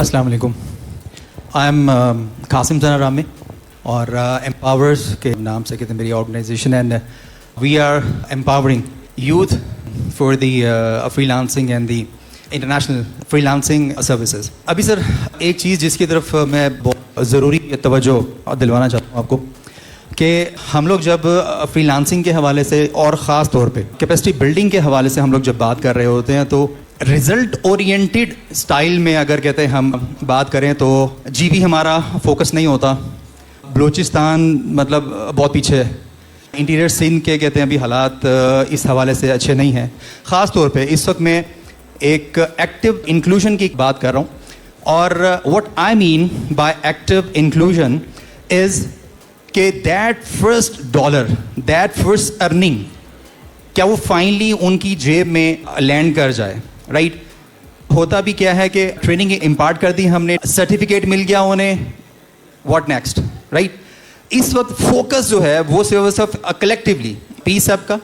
السلام علیکم. I am Qasim زنا رامی اور امپاورز کے نام سے کہتے ہیں میری organisation, and we are empowering youth for the freelancing and the international freelancing services. ابھی سر ایک چیز جس کی طرف میں بہت ضروری توجہ دلوانا چاہتا ہوں آپ کو, کہ ہم لوگ جب فری لانسنگ کے حوالے سے اور خاص طور پہ کیپیسٹی بلڈنگ کے حوالے سے ہم لوگ جب بات کر رہے ہوتے ہیں تو رزلٹ اورینٹیڈ اسٹائل میں اگر کہتے ہیں ہم بات کریں تو جی بھی ہمارا فوکس نہیں ہوتا. بلوچستان مطلب بہت پیچھے ہے, انٹیریئر سندھ کے کہتے ہیں ابھی حالات اس حوالے سے اچھے نہیں ہیں. خاص طور پہ اس وقت میں ایک ایکٹیو انکلوژن کی بات کر رہا ہوں, اور what I mean by active inclusion is کہ that first dollar, that first earning, کیا وہ فائنلی ان کی جیب میں لینڈ کر جائے. رائٹ ہوتا بھی کیا ہے کہ ٹریننگ امپارٹ کر دی ہم نے, سرٹیفکیٹ مل گیا انہیں, واٹ نیکسٹ. رائٹ اس وقت فوکس جو ہے وہ صرف کلیکٹیولی پی سب کا,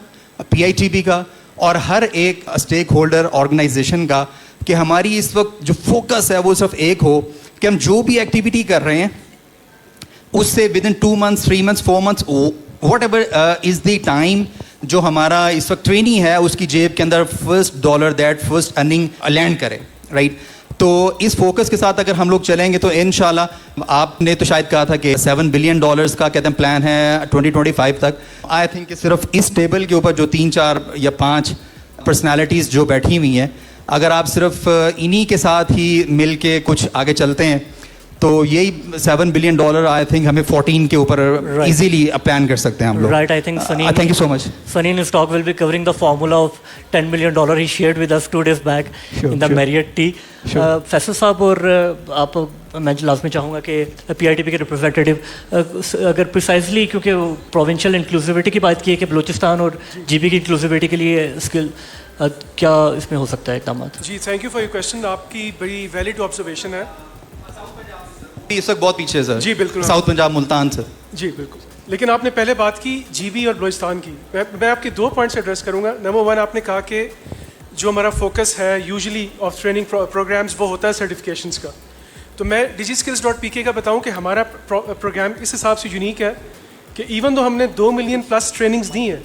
پی آئی ٹی بی کا اور ہر ایک اسٹیک ہولڈر آرگنائزیشن کا, کہ ہماری اس وقت جو فوکس ہے وہ صرف ایک ہو کہ ہم جو بھی ایکٹیویٹی کر رہے ہیں اس سے with in 2 months 3 months 4 months what ever is the time جو ہمارا اس وقت ٹریننگ ہے اس کی جیب کے اندر first dollar, that first earning land کرے. رائٹ تو اس فوکس کے ساتھ اگر ہم لوگ چلیں گے تو انشاءاللہ, آپ نے تو شاید کہا تھا کہ $7 billion کا کہتے ہیں پلان ہے 2025 تک. آئی تھنک کہ صرف اس ٹیبل کے اوپر جو 3 4 یا 5 پرسنالٹیز جو بیٹھی ہوئی ہیں, اگر آپ صرف انہی کے ساتھ ہی مل کے کچھ آگے چلتے ہیں تو یہی $7 billion آئی تھنک ہمیں 14 کے اوپر ایزیلی پلان کر سکتے ہیں ہم لوگ. Right, I think Sunny, thank you so much. Sunny in his talk will be covering the formula of $10 million he shared with us 2 days back in the Marriott Tea. Faisal صاحب, اور آپ, میں لازمی چاہوں گا کہ پی آئی ٹی پی کے representative اگر precisely, کیونکہ پروونشل انکلوسیوٹی کی بات کی ہے کہ بلوچستان اور جی بی کی انکلوسیوٹی کے لیے اسکل کیا اس میں ہو سکتا ہے اقدامات. جی thank you for your question, آپ کی بڑی ویلڈ آبزرویشن ہے. اس وقت بہت پیچھے سر. جی بالکل, ساؤتھ پنجاب ملتان سے. جی بالکل, لیکن آپ نے پہلے بات کی جی بی اور بلوچستان کی. میں آپ کے 2 پوائنٹس ایڈریس کروں گا. نمبر 1, آپ نے کہا کہ جو ہمارا فوکس ہے یوزلی آف ٹریننگ پروگرامز وہ ہوتا ہے سرٹیفکیشنس کا. تو میں DigiSkills.pk کا بتاؤں کہ ہمارا پروگرام اس حساب سے یونیک ہے کہ ایون دو ہم نے 2 ملین پلس ٹریننگز دی ہیں,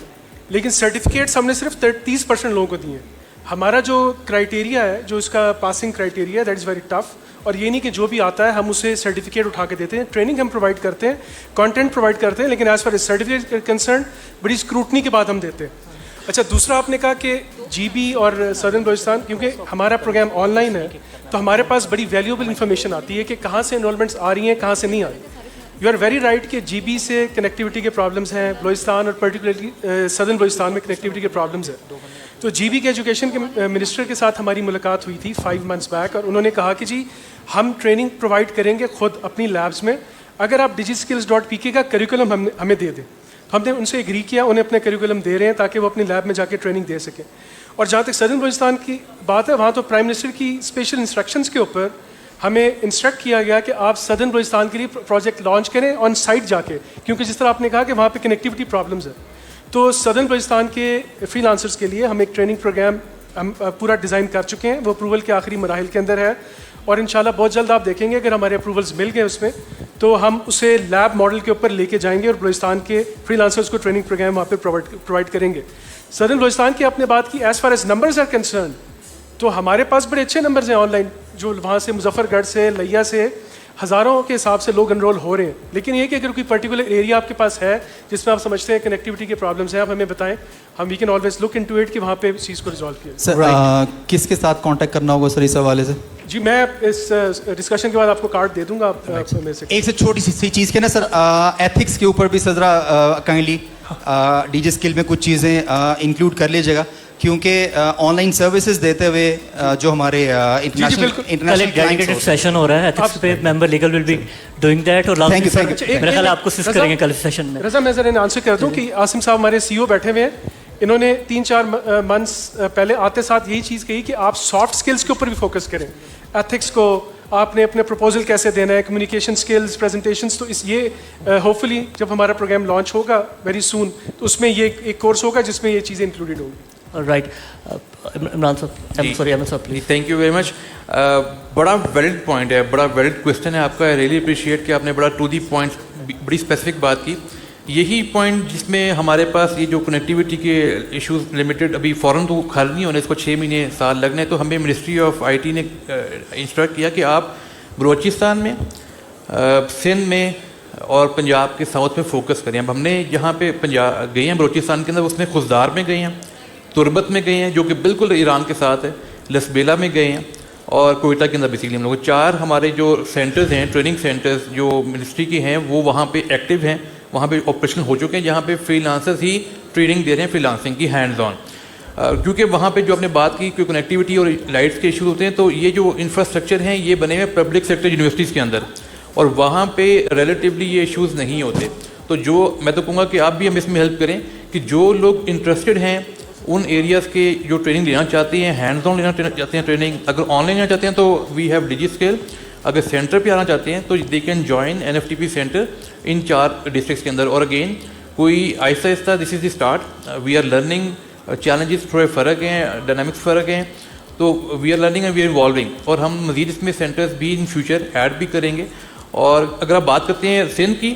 لیکن سرٹیفکیٹس ہم نے صرف 30% لوگوں کو دی ہیں. ہمارا جو کرائٹیریا ہے, جو اس کا passing criteria, that is very tough. اور یہ نہیں کہ جو بھی آتا ہے ہم اسے سرٹیفکیٹ اٹھا کے دیتے ہیں. ٹریننگ ہم پرووائڈ کرتے ہیں, کانٹینٹ پرووائڈ کرتے ہیں, لیکن as far as certificate concern بڑی اسکروٹنی کے بعد ہم دیتے ہیں. اچھا, دوسرا آپ نے کہا کہ جی بی اور سدرن بلوچستان, کیونکہ ہمارا پروگرام آن لائن ہے تو ہمارے پاس بڑی ویلیوبل انفارمیشن آتی ہے کہ کہاں سے انرولمنٹس آ رہی ہیں, کہاں سے نہیں آ رہی. یو آر ویری رائٹ کہ جی بی سے کنیکٹیوٹی کے پرابلمس ہیں, بلوچستان اور پرٹیکولرلی سدرن بلوچستان میں کنیکٹیوٹی کے پرابلمس ہیں. تو جی بی کے ایجوکیشن کے منسٹر کے ساتھ ہماری ملاقات ہوئی تھی 5 months بیک, اور انہوں نے کہا کہ جی ہم ٹریننگ پرووائڈ کریں گے خود اپنی لیبس میں اگر آپ DigiSkills.pk کا کریکولم ہمیں دے دیں. ہم نے ان سے ایگری کیا, انہیں اپنے کریکولم دے رہے ہیں تاکہ وہ اپنی لیب میں جا کے ٹریننگ دے سکیں. اور جہاں تک سدرن بلوچستان کی بات ہے, وہاں تو پرائم منسٹر کی اسپیشل انسٹرکشنز کے اوپر ہمیں انسٹرکٹ کیا گیا کہ آپ سدرن بلوچستان کے لیے پروجیکٹ لانچ کریں آن سائٹ جا کے, کیونکہ جس طرح آپ نے کہا کہ وہاں پہ کنیکٹیوٹی پرابلمز ہے. تو سدرن بلوچستان کے فری لانسرز کے لیے ہم ایک ٹریننگ پروگرام ہم پورا ڈیزائن کر چکے ہیں, وہ اپروول کے آخری مراحل کے اندر ہے. اور انشاءاللہ بہت جلد آپ دیکھیں گے اگر ہمارے اپروولز مل گئے اس میں تو ہم اسے لیب ماڈل کے اوپر لے کے جائیں گے اور بلوچستان کے فری لانسرز کو ٹریننگ پروگرام وہاں پہ پرووائڈ کریں گے. سدرن بلوچستان کی آپ نے بات کی, as far as numbers are concern تو ہمارے پاس بڑے اچھے نمبرز ہیں آن لائن جو وہاں سے مظفر گڑھ سے لیا سے ہزاروں کے حساب سے لوگ انرول ہو رہے ہیں. لیکن یہ کہ اگر کوئی پرٹیکولر ایریا آپ کے پاس ہے جس میں آپ سمجھتے ہیں کنیکٹیوٹی کے پرابلمس ہیں, آپ ہمیں بتائیں, ہم we can always look into it کہ وہاں پہ اس چیز کو ریزالو کیا جائے. سر کس کے ساتھ کانٹیکٹ کرنا ہوگا سر اس حوالے سے؟ جی میں اس ڈسکشن کے بعد آپ کو کارڈ دے دوں گا. ایک سے چھوٹی سی چیز کے نا سر, ایتھکس کے اوپر بھی سر ذرا کائنڈلی ڈی جے اسکل میں کچھ چیزیں انکلوڈ کر لیجیے گا, کیونکہ آن لائن سروسز دیتے ہوئے جو ہمارے انٹرنیشنل سیشن ہو رہا ہے ایتھکس پہ, member legal will be doing that, اور میرا خیال آپ کو اسسٹ کریں گے کل سیشن میں. رضا میں ذرا آنسر کر دوں کہ عاصم صاحب ہمارے سی او بیٹھے ہوئے ہیں, انہوں نے 3-4 منتھس پہلے آتے ساتھ یہی چیز کہی کہ آپ سافٹ اسکلس کے اوپر بھی فوکس کریں. ایتھکس کو آپ نے اپنے پروپوزل کیسے دینا ہے, کمیونیکیشن اسکلز, پریزنٹیشنس, تو اس یہ ہوپفلی جب ہمارا پروگرام لانچ ہوگا ویری سون تو اس میں یہ ایک کورس ہوگا جس میں یہ چیزیں انکلوڈیڈ ہوں گی. رائٹ, عمران صاحب, سوری احمد صاحب please. Thank you very much. بڑا ویلڈ پوائنٹ ہے, بڑا ویلڈ کویشچن ہے آپ کا. آئی ریئلی اپریشیٹ کہ آپ نے بڑا ٹو دی پوائنٹ بڑی اسپیسیفک بات کی. یہی پوائنٹ جس میں ہمارے پاس یہ جو کنیکٹیوٹی کے ایشوز لمیٹڈ ابھی فوراً تو حل نہیں ہونے, اس کو 6 مہینے سال لگنے, تو ہمیں منسٹری آف آئی ٹی نے انسٹرکٹ کیا کہ آپ بلوچستان میں, سندھ میں اور پنجاب کے ساؤتھ میں فوکس کریں. اب ہم نے جہاں پہ پنجاب گئے ہیں بلوچستان کے اندر, اس میں خزدار میں گئے ہیں, تربت میں گئے ہیں جو کہ بالکل ایران کے ساتھ ہے, لسبیلا میں گئے ہیں, اور کوئٹہ کے اندر بیسیکلی ہم لوگ 4 ہمارے جو سینٹرز ہیں, ٹریننگ سینٹرز جو منسٹری کے ہیں, وہ وہاں پہ ایکٹیو ہیں, وہاں پہ آپریشن ہو چکے ہیں, جہاں پہ فری لانسرز ہی ٹریننگ دے رہے ہیں فری لانسنگ کی ہینڈز آن. کیونکہ وہاں پہ جو آپ نے بات کی کہ کنیکٹیوٹی اور لائٹس کے ایشوز ہوتے ہیں, تو یہ جو انفراسٹرکچر ہیں یہ بنے ہوئے پبلک سیکٹر یونیورسٹیز کے اندر, اور وہاں پہ ریلیٹیولی یہ ایشوز نہیں ہوتے. تو جو میں تو کہوں گا کہ آپ بھی ہم اس میں ہیلپ کریں کہ جو لوگ انٹرسٹڈ ہیں ان ایریاز کے جو ٹریننگ لینا چاہتے ہیں, ہینڈز آن لینا چاہتے ہیں ٹریننگ, اگر آن لائن لینا چاہتے ہیں تو وی ہیو ڈیجی اسکل. اگر سینٹر پہ آنا چاہتے ہیں تو they can join NFTP centre in 4 districts کے اندر. اور اگین کوئی آہستہ آہستہ this is the start, we are learning, challenges تھوڑے فرق ہیں, ڈائنامکس فرق ہیں, تو we are learning and we are evolving, اور ہم مزید اس میں سینٹرز بھی ان فیوچر ایڈ بھی کریں گے. اور اگر آپ بات کرتے ہیں سندھ کی,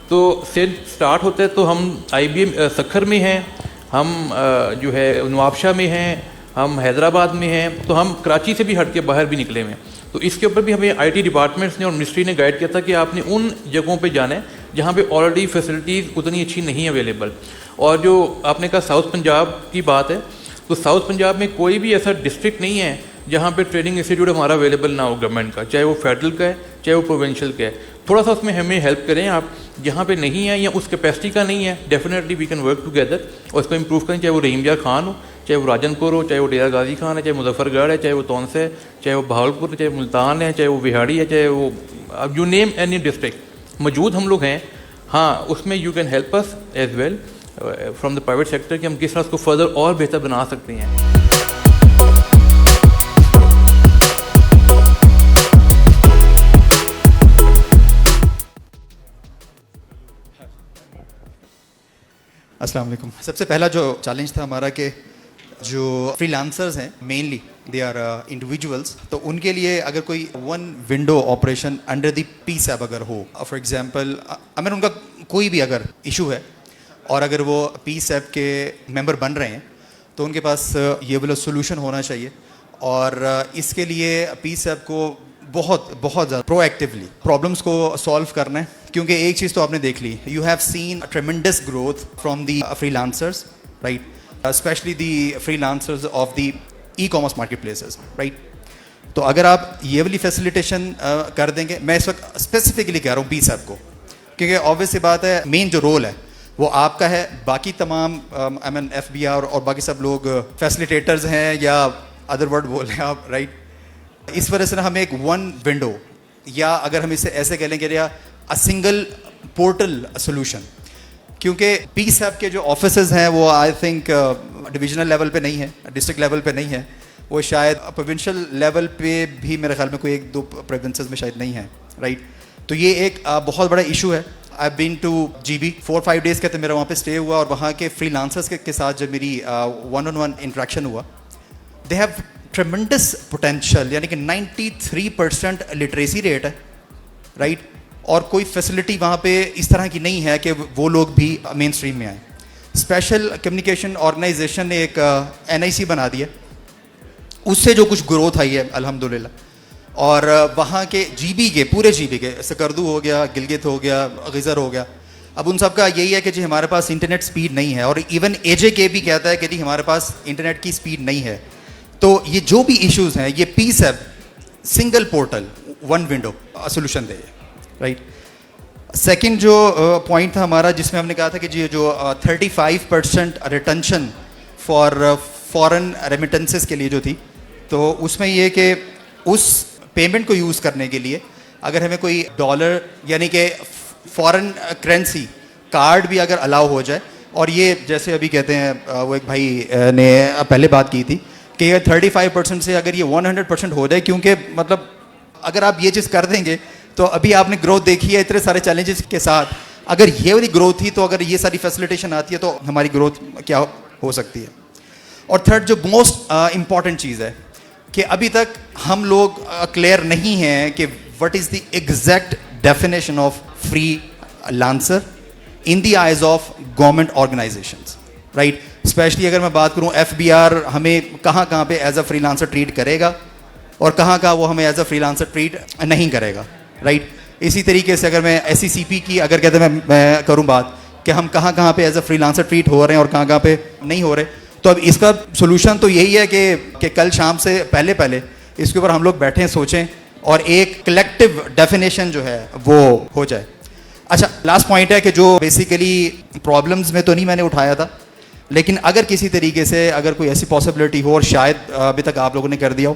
تو سندھ اسٹارٹ ہوتا ہے تو ہم IBM سکھر میں ہیں, ہم جو ہے نوابشاہ میں ہیں, ہم حیدرآباد میں ہیں, تو ہم کراچی سے بھی ہٹ کے باہر بھی نکلے ہوئے ہیں. تو اس کے اوپر بھی ہمیں IT ڈپارٹمنٹس نے اور منسٹری نے گائیڈ کیا تھا کہ آپ نے ان جگہوں پہ جانا ہے جہاں پہ آلریڈی فیسلٹیز اتنی اچھی نہیں اویلیبل. اور جو آپ نے کہا ساؤتھ پنجاب کی بات ہے, تو ساؤتھ پنجاب میں کوئی بھی ایسا ڈسٹرکٹ نہیں ہے جہاں پہ ٹریننگ انسٹیٹیوٹ ہمارا اویلیبل نہ ہو گورنمنٹ کا, چاہے وہ فیڈرل کا ہے چاہے وہ پروونشل کا ہے. تھوڑا سا اس میں ہمیں ہیلپ کریں آپ, جہاں پہ نہیں ہے یا اس کیپیسٹی کا نہیں ہے, definitely we can work together اور اس کو امپروو کریں. چاہے وہ رحیم یار خان ہو, چاہے وہ راجن پور ہو, چاہے وہ ڈیرا غازی خان ہے, چاہے مظفر گڑھ ہے, چاہے وہ تونس ہے, چاہے وہ بہاولپور ہے, چاہے ملتان ہے, چاہے وہ وہاڑی ہے, چاہے وہ یو نیم اینی ڈسٹرکٹ موجود ہم لوگ ہیں. ہاں اس میں you can help us as well from the private sector کہ ہم کس طرح اس کو فردر اور بہتر بنا سکتے ہیں. السلام علیکم. سب سے پہلا جو چیلنج تھا ہمارا کہ جو فری لانسرز ہیں مینلی دے آر انڈیویجولس, تو ان کے لیے اگر کوئی 1 window operation under the pace app اگر ہو, فار ایگزامپل اگر ان کا کوئی بھی اگر ایشو ہے اور اگر وہ پیس ایپ کے ممبر بن رہے ہیں, تو ان کے پاس یہ والا سولوشن ہونا چاہیے. اور اس کے لیے پیس ایپ کو بہت زیادہ پرو ایکٹیولی پرابلمس کو سالو کرنا ہے, کیونکہ ایک چیز تو آپ نے دیکھ لی, you have seen tremendous growth from the freelancers, right, especially the freelancers of the e commerce marketplaces, right. تو اگر آپ یہ والی فیسیلیٹیشن کر دیں گے, میں اس وقت اسپیسیفکلی کہہ رہا ہوں پیس ایپ کو, کیونکہ آبویس سی بات ہے مین جو رول ہے وہ آپ کا ہے, باقی تمام FBR اور باقی سب لوگ فیسیلیٹیٹرز ہیں یا ادر ورڈ بول رہے ہیں آپ, رائٹ. اس وجہ سے نا ہمیں ایک 1 ونڈو, یا اگر ہم اسے ایسے کہہ لیں کہ سنگل پورٹل سولوشن, کیونکہ پیس ایپ کے جو آفیسز ہیں وہ آئی تھنک ڈویژنل لیول پہ نہیں ہے, ڈسٹرکٹ لیول پہ نہیں ہے, وہ شاید پروونشل لیول پہ بھی میرے خیال میں کوئی 1-2 پروونسز میں شاید نہیں ہے, رائٹ. تو یہ ایک بہت بڑا ایشو ہے. آئی بین ٹو GB 4-5 ڈیز کا تو میرا وہاں پہ اسٹے ہوا, اور وہاں کے فری لانسرز کے ساتھ جب میری 1-on-1 انٹریکشن ہوا, دے ہیو ٹریمنڈس پوٹینشیل, یعنی کہ 93% لٹریسی ریٹ ہے, رائٹ. اور کوئی فیسلٹی وہاں پہ اس طرح کی نہیں ہے کہ وہ لوگ بھی مین اسٹریم میں آئیں. اسپیشل کمیونیکیشن آرگنائزیشن نے ایک NIC بنا دیا, اس سے جو کچھ گروتھ آئی ہے الحمدللہ, اور وہاں کے جی بی کے پورے جی بی کے سکردو ہو گیا, گلگت ہو گیا, غزر ہو گیا, اب ان سب کا یہی ہے کہ جی ہمارے پاس انٹرنیٹ سپیڈ نہیں ہے, اور ایون اے جے کے بھی کہتا ہے کہ جی ہمارے پاس انٹرنیٹ کی سپیڈ نہیں ہے. تو یہ جو بھی ایشوز ہیں یہ پیس ہے, single portal, one window solution دے, رائٹ. سیکنڈ جو پوائنٹ تھا ہمارا جس میں ہم نے کہا تھا کہ جی جو 35% ریٹنشن فارن ریمیٹنسز کے لیے جو تھی, تو اس میں یہ کہ اس پیمنٹ کو یوز کرنے کے لیے اگر ہمیں کوئی ڈالر یعنی کہ فارن کرنسی کارڈ بھی اگر الاؤ ہو جائے, اور یہ جیسے ابھی کہتے ہیں وہ ایک بھائی نے پہلے بات کی تھی کہ یہ 35% سے اگر یہ 100% ہو جائے, کیونکہ مطلب اگر آپ یہ چیز کر دیں گے تو ابھی آپ نے گروتھ دیکھی ہے اتنے سارے چیلنجز کے ساتھ, اگر یہ والی گروتھ تھی تو اگر یہ ساری فیسلیٹیشن آتی ہے تو ہماری گروتھ کیا ہو سکتی ہے. اور تھرڈ جو موسٹ امپورٹنٹ چیز ہے کہ ابھی تک ہم لوگ کلیئر نہیں ہیں کہ what is the exact definition of freelancer in the eyes of government organisations, right. Especially اگر میں بات کروں ایف بی آر ہمیں کہاں کہاں پہ as a freelancer treat کرے گا اور کہاں کہاں وہ ہمیں as a freelancer treat نہیں کرے گا, رائٹ. اسی طریقے سے اگر میں ایس سی سی پی کی اگر کہتے ہیں میں کروں بات کہ ہم کہاں کہاں پہ as a freelancer treat ہو رہے ہیں اور کہاں کہاں پہ نہیں ہو رہے, تو اب اس کا سولوشن تو یہی ہے کہ کل شام سے پہلے اس کے اوپر ہم لوگ بیٹھیں, سوچیں اور ایک کلیکٹیو ڈیفینیشن جو ہے وہ ہو جائے. اچھا, لاسٹ پوائنٹ ہے کہ جو بیسیکلی پرابلمز میں تو نہیں میں نے اٹھایا تھا, لیکن اگر کسی طریقے سے اگر کوئی ایسی پاسبلٹی ہو اور شاید ابھی تک آپ لوگوں نے کر دیا ہو,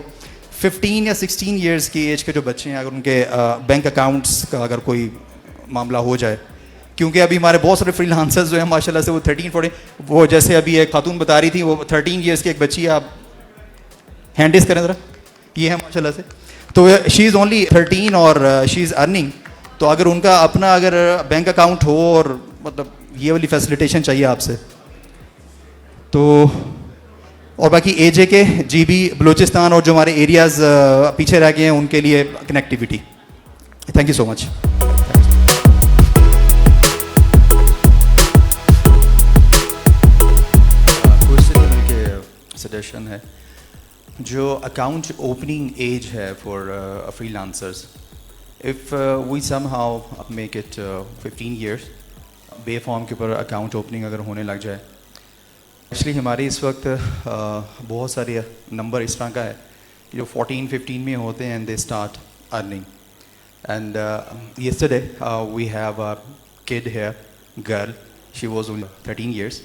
15 یا 16 ایئرس کی ایج کے جو بچے ہیں اگر ان کے بینک اکاؤنٹس کا اگر کوئی معاملہ ہو جائے, کیونکہ ابھی ہمارے بہت سارے فری لانسرز جو ہیں ماشاء اللہ سے وہ 13-14, وہ جیسے ابھی ایک خاتون بتا رہی تھی وہ 13 ایئرس کی ایک بچی ہے, آپ ہینڈ ریز کریں ذرا, یہ ہے ماشاء اللہ سے, تو شی از اونلی 13 اور شی از ارننگ, تو اگر ان کا اپنا اگر بینک اکاؤنٹ ہو اور مطلب یہ والی فیسلیٹیشن چاہیے آپ سے, تو اور باقی اے جے کے جی بی بلوچستان اور جو ہمارے ایریاز پیچھے رہ گئے ہیں ان کے لیے connectivity. Thank you so much. Suggestion ہے جو اکاؤنٹ اوپننگ ایج ہے for freelancers, if we somehow make it 15 years, B form کے اوپر اکاؤنٹ اوپننگ اگر ہونے لگ جائے. ایکچولی ہمارے اس وقت بہت سارے نمبر اس طرح کا ہے کہ جو 14-15 میں ہوتے ہیں and they start earning. And yesterday we have a kid here, girl, she was only 13 years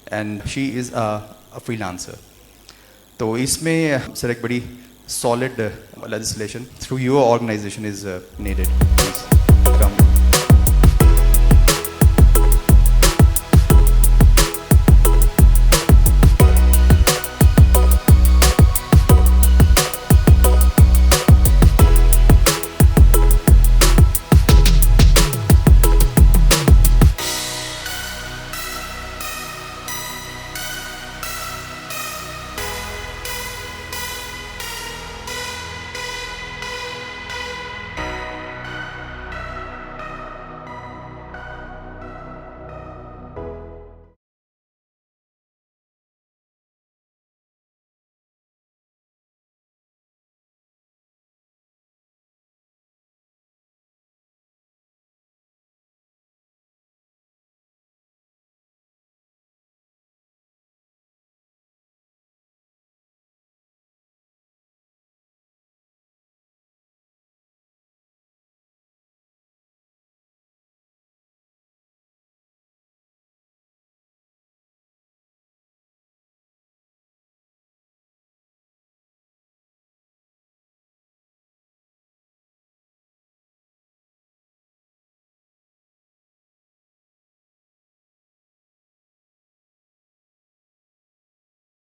and she is a freelancer. تو اس میں سر ایک بڑی solid legislation through your organisation is needed.